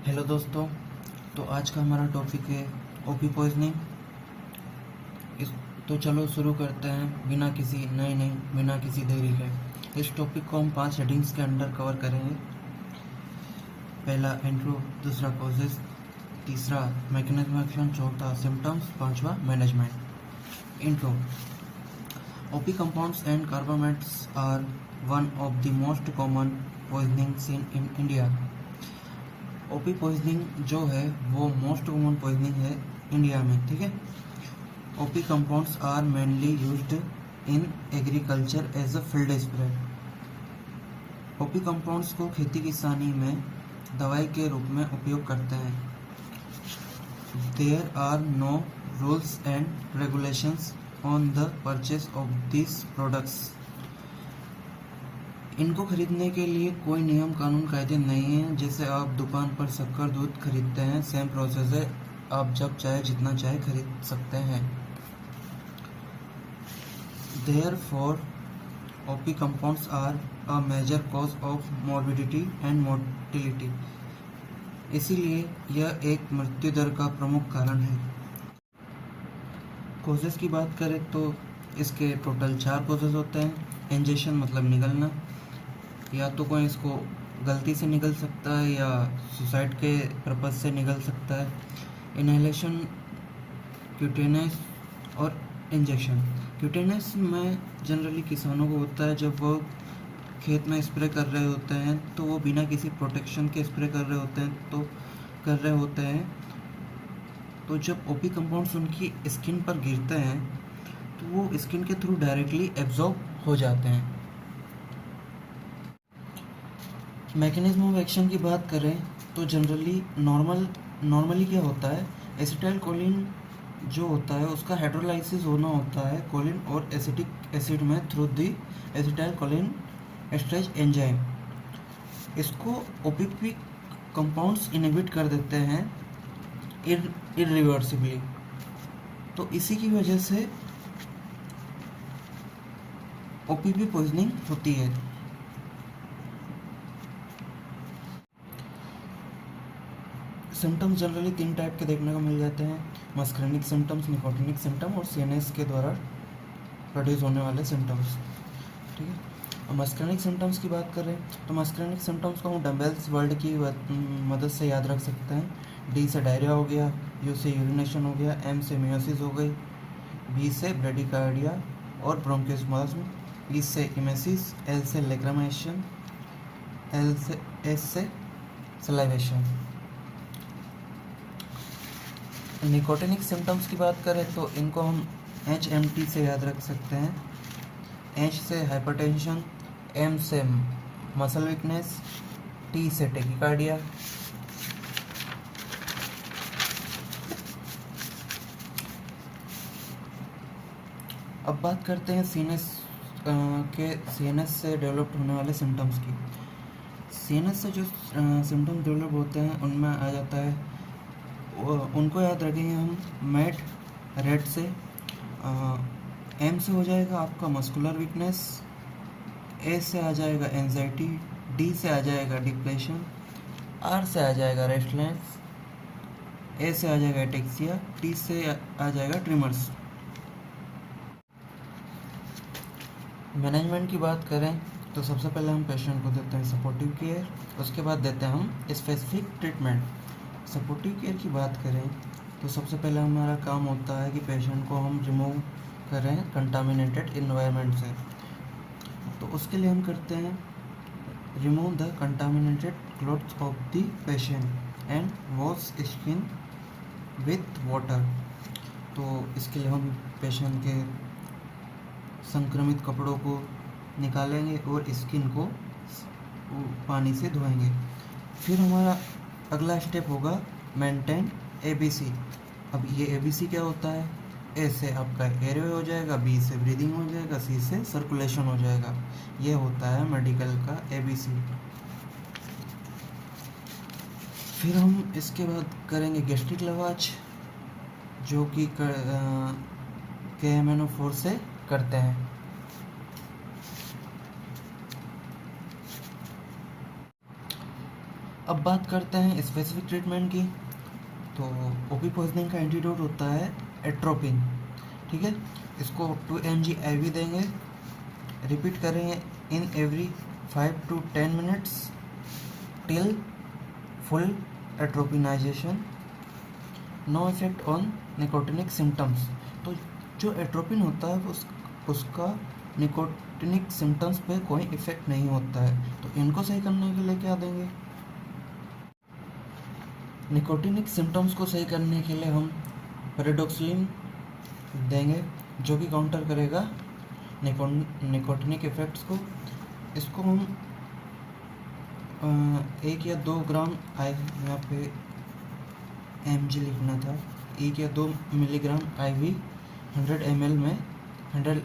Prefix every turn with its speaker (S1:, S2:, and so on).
S1: Hello दोस्तों। तो आज का हमारा टॉपिक है ओपी पॉइजनिंग। इस तो चलो शुरू करते हैं बिना किसी देरी के। इस टॉपिक को हम 5 हेडिंग्स के अंडर कवर करेंगे। पहला इंट्रो, दूसरा कॉजेस, तीसरा मैकेनिज्म एक्शन, चौथा सिम्टम्स, पांचवा management. Intro. OP compounds and carbamates are one of the most common poisoning seen in India. OP poisoning जो है वो मोस्ट कॉमन पॉइजनिंग है इंडिया में, ठीक है। OP compounds are mainly used in agriculture as a field spray. OP compounds को खेती किसानी में दवाई के रूप में उपयोग करते हैं। There are no rules and regulations on the purchase of this products. इनको खरीदने के लिए कोई नियम कानून कायदे नहीं है। जैसे आप दुकान पर शक्कर दूध खरीदते हैं, सेम प्रोसेस है। आप जब चाहे जितना चाहे खरीद सकते हैं। Therefore, OP compounds are a major cause of morbidity and mortality. इसीलिए यह एक मृत्यु दर का प्रमुख कारण है। कोजेस की बात करें तो इसके टोटल 4 कोजेस होते हैं। इंजेक्शन मतलब निगलना, या तो कोई इसको गलती से निगल सकता है या सुसाइड के पर्पज से निगल सकता है। इनहेलेशन, क्यूटेनस और इंजेक्शन। क्यूटेनस में जनरली किसानों को होता है जब वो खेत में स्प्रे कर रहे होते हैं, तो वो बिना किसी प्रोटेक्शन के स्प्रे कर रहे होते हैं। तो जब ओपी कंपाउंड्स उनकी स्किन पर गिरते हैं तो वो स्किन के थ्रू डायरेक्टली एब्जॉर्ब हो जाते हैं। मैकेनिज्म ऑफ एक्शन की बात करें तो जनरली नॉर्मली क्या होता है, एसिटाइल कोलिन जो होता है उसका हाइड्रोलाइसिस होना होता है कोलिन और एसिटिक एसिड में through the acetyl choline esterase enzyme. इसको ओपीपी कंपाउंड्स इनहिबिट कर देते हैं इरिवर्सिबली। तो इसी की वजह से ओपीपी पॉइजनिंग होती है। सिम्टम्स जनरली 3 टाइप के देखने को मिल जाते हैं। मस्करेनिक सिम्टम्स, निकोटिनिक सिम्टम और सीएनएस के द्वारा प्रोड्यूस होने वाले सिम्टम्स, ठीक है। और मस्करेनिक सिम्टम्स की बात करें तो मस्करेनिक सिम्टम्स को हम डम्बेल्स वर्ड की मदद से याद रख सकते हैं। डी से डायरिया हो गया, यू से यूरिनेशन हो गया, एम से मियोसिस हो गई, बी से ब्रेडिकार्डिया और ब्रोंकोस्पाज्म, ई से इमेसिस, एल से लेक्रामेशन, एस से सलाइवेशन। निकोटिनिक सिम्टम्स की बात करें तो इनको हम HMT से याद रख सकते हैं। H से हाइपरटेंशन, M से मसल वीकनेस, T से टेकिकार्डिया। अब बात करते हैं सीएनएस से डेवलप होने वाले सिम्टम्स की। सीएनएस से जो सिम्टम्स डेवलप होते हैं उनमें आ जाता है, उनको याद रखेंगे हम मैट रेड से। एम से हो जाएगा आपका मस्कुलर वीकनेस, ए से आ जाएगा एंजाइटी, डी से आ जाएगा डिप्रेशन, आर से आ जाएगा रेस्टलेस, ए से आ जाएगा एटेक्सिया, टी से आ जाएगा ट्रिमर्स। मैनेजमेंट की बात करें तो सबसे पहले हम पेशेंट को देते हैं सपोर्टिव केयर, उसके बाद देते हैं हम स्पेसिफिक ट्रीटमेंट। सपोर्टिव केयर की बात करें तो सबसे पहले हमारा काम होता है कि पेशेंट को हम रिमूव करें कंटामिनेटेड इन्वायरमेंट से। तो उसके लिए हम करते हैं remove the contaminated clothes of the patient and wash skin with water. तो इसके लिए हम पेशेंट के संक्रमित कपड़ों को निकालेंगे और स्किन को पानी से धोएंगे। फिर हमारा अगला स्टेप होगा मेंटेन ABC। अब ये ABC क्या होता है, ए से आपका एयरवे हो जाएगा, बी से ब्रीदिंग हो जाएगा, सी से सर्कुलेशन हो जाएगा। ये होता है मेडिकल का ABC। फिर हम इसके बाद करेंगे गैस्ट्रिक लवाज, जो कि KMNO4 से करते हैं। अब बात करते हैं स्पेसिफिक ट्रीटमेंट की। तो ओपी पॉइजनिंग का एंटीडोट होता है एट्रोपिन, ठीक है। इसको 2 mg IV देंगे, रिपीट करेंगे in every 5 to 10 minutes till full atropinization. No effect on nicotinic symptoms. तो जो एट्रोपिन होता है उसका निकोटिनिक सिम्टम्स पे कोई इफेक्ट नहीं होता है। तो इनको सही करने के लिए क्या देंगे? निकोटिनिक सिम्टम्स को सही करने के लिए हम पेरिडोक्सिलिन देंगे, जो कि काउंटर करेगा निकोटिनिक इफेक्ट्स को। इसको हम 1 या 2 ग्राम यहाँ पे mg लिखना था, 1 या 2 मिलीग्राम IV 100 ml में 100